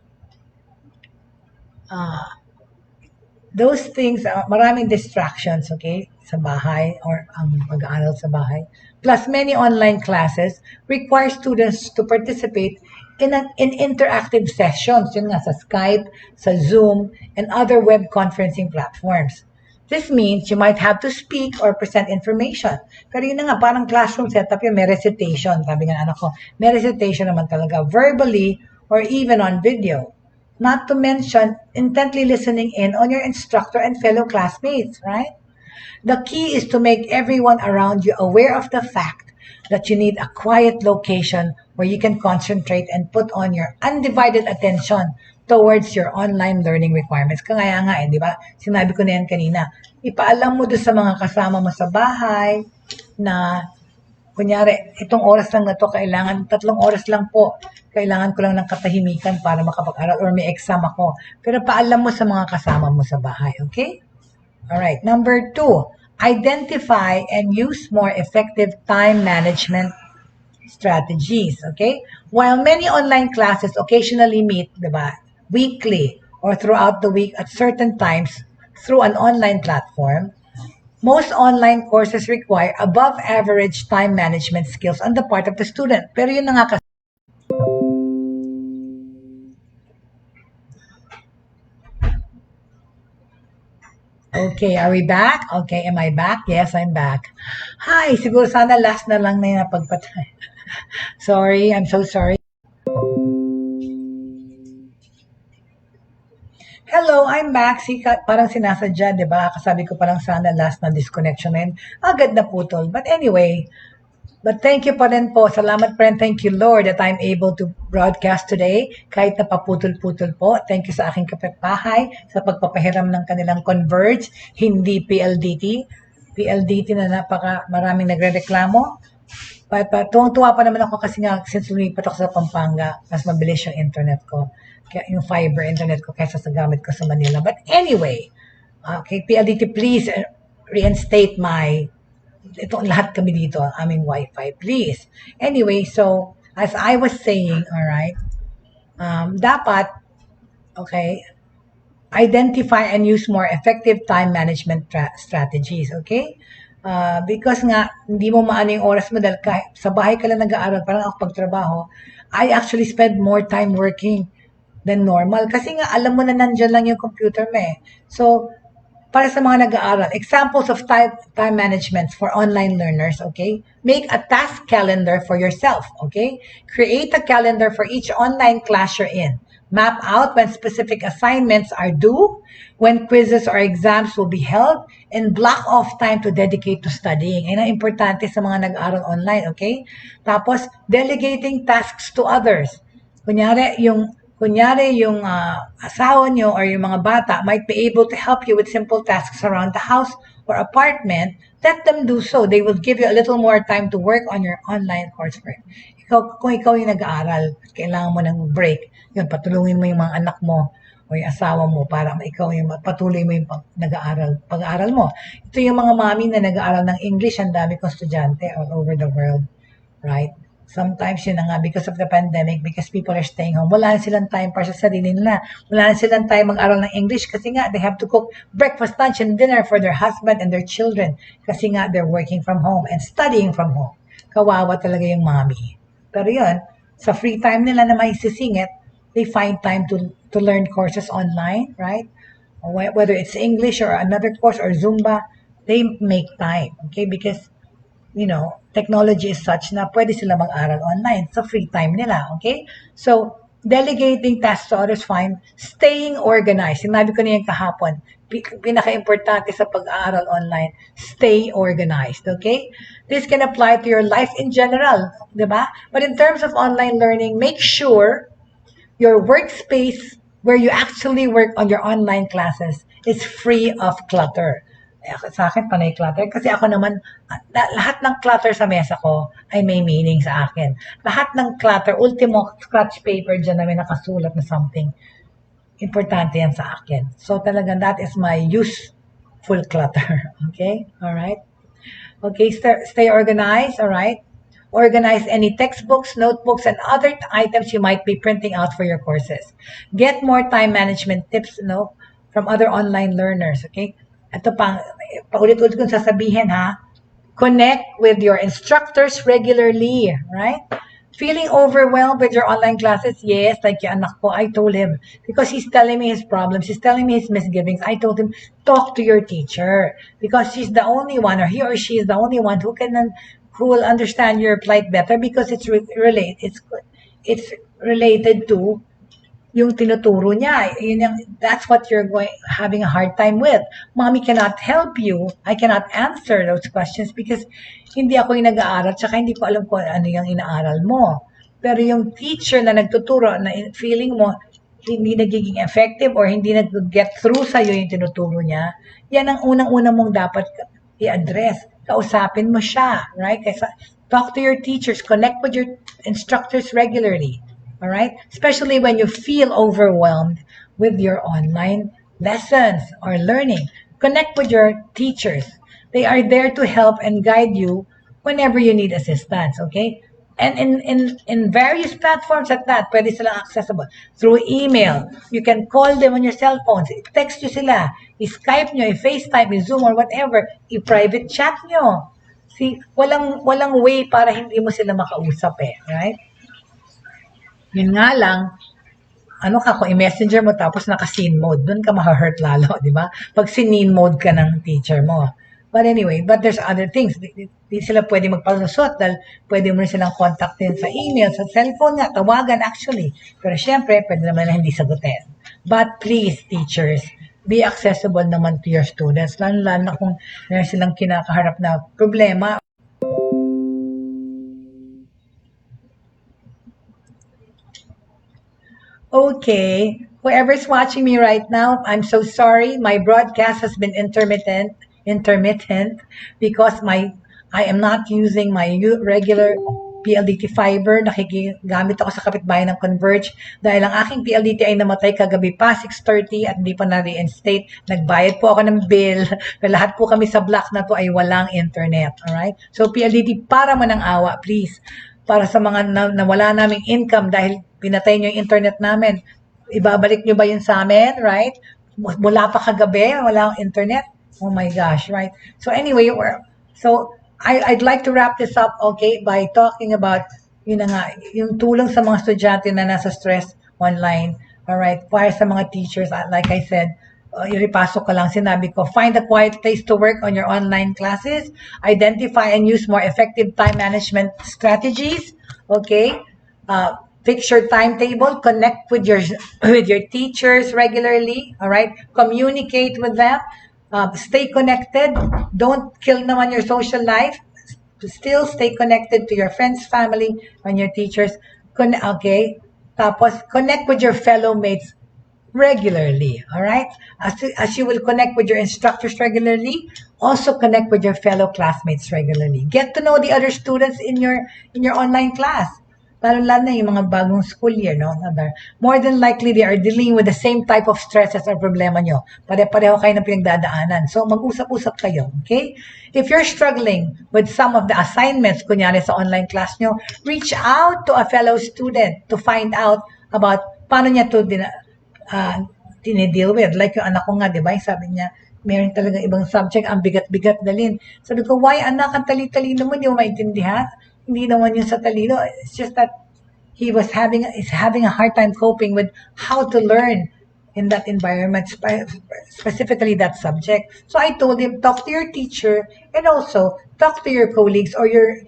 those things, maraming distractions, okay, sa bahay or ang pag-aaral sa bahay. Plus, many online classes require students to participate in interactive sessions, yun nga, sa Skype, sa Zoom, and other web conferencing platforms. This means you might have to speak or present information. Pero yun na nga, parang classroom setup yun, may recitation. Sabi nga anak ko, may recitation naman talaga, verbally or even on video. Not to mention intently listening in on your instructor and fellow classmates, right? The key is to make everyone around you aware of the fact that you need a quiet location where you can concentrate and put on your undivided attention towards your online learning requirements. Kaya nga di ba? Sinabi ko na yan kanina. Ipaalam mo doon sa mga kasama mo sa bahay na, kunyari, itong oras lang na to, kailangan, 3 oras lang po. Kailangan ko lang ng katahimikan para makapag-aral or may exam ako. Pero paalam mo sa mga kasama mo sa bahay, okay? Alright, number 2, identify and use more effective time management strategies, okay? While many online classes occasionally meet, diba, weekly or throughout the week at certain times through an online platform, most online courses require above average time management skills on the part of the student. Pero yun na nga kasi. Okay, are we back? Okay, am I back? Yes, I'm back. Hi, siguro sana last na lang na yung napagpatay. Sorry, I'm so sorry. Hello, I'm back. Parang sinasadya, di ba? Kasabi ko parang sana last na disconnection na yun. Agad na putol. But anyway, but thank you pa rin po. Salamat pa rin. Thank you, Lord, that I'm able to broadcast today. Kahit na paputol-putol po. Thank you sa aking kapitbahay sa pagpapahiram ng kanilang Converge, hindi PLDT. PLDT na maraming nagre-reklamo. But tuwang-tuwa pa naman ako kasi nga since lumipat ako sa Pampanga, mas mabilis yung internet ko. Kaya yung fiber internet ko kaysa sa gamit ko sa Manila. But anyway, okay, PLDT, please reinstate itong lahat kami dito, aming Wi-Fi, please. Anyway, so, as I was saying, alright, dapat, okay, identify and use more effective time management strategies, okay? Because nga, hindi mo maano yung oras mo dahil kahit sa bahay ka lang nag-aaral, parang ako pagtrabaho, I actually spend more time working than normal. Kasi nga, alam mo na nandyan lang yung computer mo eh. So, para sa mga nag-aaral, examples of time management for online learners, okay? Make a task calendar for yourself, okay? Create a calendar for each online class you're in. Map out when specific assignments are due, when quizzes or exams will be held, and block off time to dedicate to studying. Yan ang importante sa mga nag-aaral online, okay? Tapos, delegating tasks to others. Kunyari yung asawa nyo or yung mga bata might be able to help you with simple tasks around the house or apartment. Let them do so. They will give you a little more time to work on your online coursework. Kung ikaw yung nag-aaral, kailangan mo ng break, yun, patulungin mo yung mga anak mo o yung asawa mo para ikaw yung patuloy mo yung pag-aaral mo. Ito yung mga mami na nag-aaral ng English, ang dami kong estudyante all over the world, right? Sometimes yun na nga, because of the pandemic, because people are staying home, wala na silang time para sa sarili nila. Wala na silang time mag-aral ng English kasi nga, they have to cook breakfast, lunch, and dinner for their husband and their children kasi nga, they're working from home and studying from home. Kawawa talaga yung mommy. Pero yun, sa free time nila na may sisingit, they find time to learn courses online, right? Whether it's English or another course or Zumba, they make time, okay? Because, you know, technology is such na pwede sila mag-aral online sa free time nila, okay? So, delegating tasks to others, fine. Staying organized. Sinabi ko na yung kahapon, pinaka-importante sa pag-aaral online, stay organized, okay? This can apply to your life in general, di ba? But in terms of online learning, make sure your workspace where you actually work on your online classes is free of clutter. Sa akin, panay clutter. Kasi ako naman, lahat ng clutter sa mesa ko ay may meaning sa akin. Lahat ng clutter, ultimo scratch paper dyan na may nakasulat na something, importante yan sa akin. So talagang that is my useful clutter. Okay? Alright? Okay, stay organized. Alright? Organize any textbooks, notebooks, and other items you might be printing out for your courses. Get more time management tips, from other online learners. Okay? Ito pang, paulit-ulit kong sasabihin ha, connect with your instructors regularly, right? Feeling overwhelmed with your online classes? Yes, like yung anak ko, I told him, because he's telling me his problems, he's telling me his misgivings, I told him, talk to your teacher, because she's the only one, or he or she is the only one who will understand your plight better, because it's related to yung tinuturo niya. That's what you're having a hard time with. Mommy cannot help you. I cannot answer those questions because hindi ako yung nag-aaral, tsaka hindi ko alam kung ano yung inaaral mo. Pero yung teacher na nagtuturo, na feeling mo hindi nagiging effective or hindi nag-get through sa'yo yung tinuturo niya, yan ang unang-unang mong dapat i-address. Kausapin mo siya, right? Kaya talk to your teachers, connect with your instructors regularly. All right? Especially when you feel overwhelmed with your online lessons or learning. Connect with your teachers. They are there to help and guide you whenever you need assistance, okay? And in various platforms at that, pwede silang accessible. Through email, you can call them on your cell phones, text nyo sila, i-Skype nyo, i-FaceTime, i-Zoom or whatever, i-private chat nyo. See, walang way para hindi mo sila makausap right? Yun nga lang, kung i-messenger mo tapos naka-scene mode, doon ka ma-hurt lalo, di ba? Pag scene mode ka ng teacher mo. But anyway, there's other things. Di sila pwede magpalusot dahil pwede mo rin silang kontaktin sa email, sa cellphone nga, tawagan actually. Pero syempre, pwede naman na hindi sagutin. But please, teachers, be accessible naman to your students, lalo na kung meron silang kinakaharap na problema. Okay, whoever's watching me right now, I'm so sorry. My broadcast has been intermittent because I am not using my regular PLDT fiber. Nakikigamit ako sa kapitbahay ng Converge dahil ang aking PLDT ay namatay kagabi pa 6:30 at hindi pa na-reinstate. Nagbayad po ako ng bill. Pero lahat po kami sa block na to ay walang internet. Alright? So PLDT, para mo ng awa, please. Para sa mga nawala naming income dahil pinatay nyo yung internet namin. Ibabalik nyo ba yun sa amin, right? Mula pa kagabi, wala akong internet. Oh my gosh, right? So anyway, I'd like to wrap this up, okay, by talking about, yung tulong sa mga estudyante na nasa stress online. Alright, para sa mga teachers, like I said, iripasok ko lang, sinabi ko, find a quiet place to work on your online classes, identify and use more effective time management strategies, okay? Fix your timetable, connect with your teachers regularly, all right? Communicate with them, stay connected. Don't kill naman your social life. Still stay connected to your friends, family, and your teachers. Okay? Tapos, connect with your fellow mates regularly, all right? As you will connect with your instructors regularly, also connect with your fellow classmates regularly. Get to know the other students in your online class. Lalo-lalo na yung mga bagong school year, no? More than likely, they are dealing with the same type of stresses or problema nyo. Pare-pareho kayo ng pinagdadaanan. So, mag-usap-usap kayo, okay? If you're struggling with some of the assignments, kunyari sa online class nyo, reach out to a fellow student to find out about paano niya to dine-deal with. Like yung anak ko nga, di ba? Sabi niya, meron talagang ibang subject, ang bigat-bigat dalin. Sabi ko, why anak, ang tali-talino mo, di mo maintindihan? Hindi naman yun sa talino. It's just that is having a hard time coping with how to learn in that environment, specifically that subject. So I told him, talk to your teacher and also talk to your colleagues or your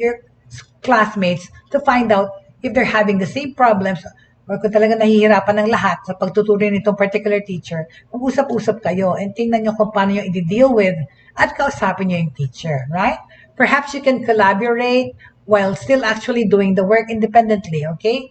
classmates to find out if they're having the same problems or kung talaga nahihirapan ng lahat sa pagtuturo nitong particular teacher, mag-usap-usap kayo and tingnan nyo kung paano nyo i-deal with at kausapin nyo yung teacher, right? Perhaps you can collaborate while still actually doing the work independently, okay?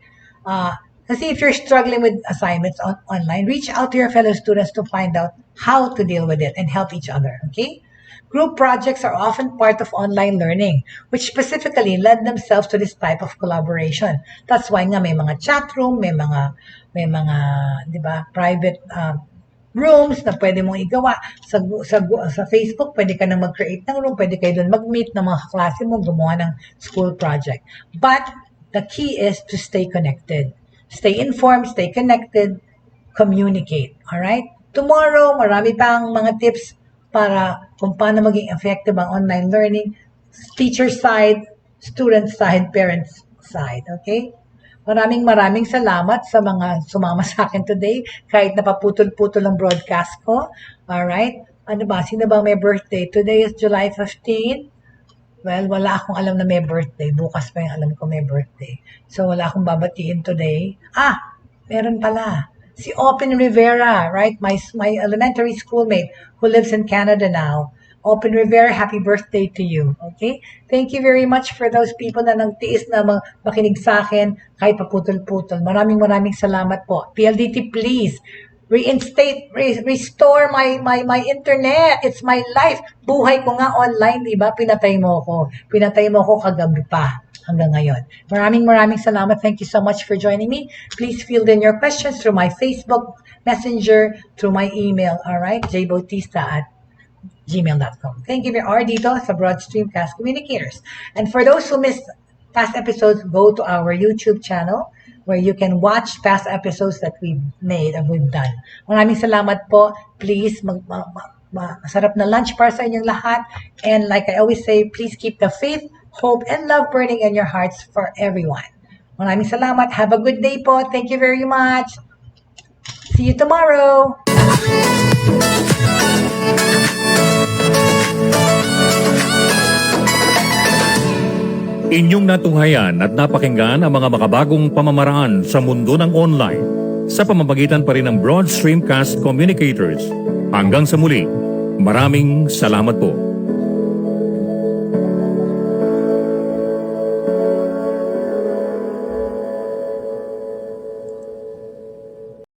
Kasi if you're struggling with assignments online, reach out to your fellow students to find out how to deal with it and help each other, okay? Group projects are often part of online learning, which specifically lend themselves to this type of collaboration. That's why nga may mga chat room, may mga, di ba, private rooms na pwede mong igawa. Sa Facebook, pwede ka nang mag-create ng room, pwede kayo doon mag-meet ng mga klase mo, gumawa ng school project. But the key is to stay connected. Stay informed, stay connected, communicate. Alright? Tomorrow, marami pang mga tips para kung paano maging effective ang online learning. Teacher side, student side, parents side. Okay? Maraming salamat sa mga sumama sa akin today, kahit napaputol-putol ang broadcast ko. Alright? Ano ba? Sino ba may birthday? Today is July 15. Well, wala akong alam na may birthday. Bukas pa yung alam ko may birthday. So, wala akong babatiin today. Meron pala. Si Open Rivera, right? My elementary schoolmate who lives in Canada now. Open Rivera, happy birthday to you. Okay? Thank you very much for those people na nagtiis na makinig sa akin kahit paputol-putol. Maraming salamat po. PLDT, please restore my internet. It's my life. Buhay ko nga online, di ba? Pinatay mo ko kagabi pa hanggang ngayon. Maraming salamat. Thank you so much for joining me. Please fill in your questions through my Facebook Messenger, through my email. All right? jbautista@gmail.com. Thank you for our dito sa Broad Streamcast Communicators. And for those who missed past episodes, go to our YouTube channel where you can watch past episodes that we've made and we've done. Maraming salamat po. Please, masarap na lunch para sa inyong lahat. And like I always say, please keep the faith, hope, and love burning in your hearts for everyone. Maraming salamat. Have a good day po. Thank you very much. See you tomorrow. Inyong natunghayan at napakinggan ang mga makabagong pamamaraan sa mundo ng online sa pamamagitan pa rin ng Broad Streamcast Communicators. Hanggang sa muli, maraming salamat po.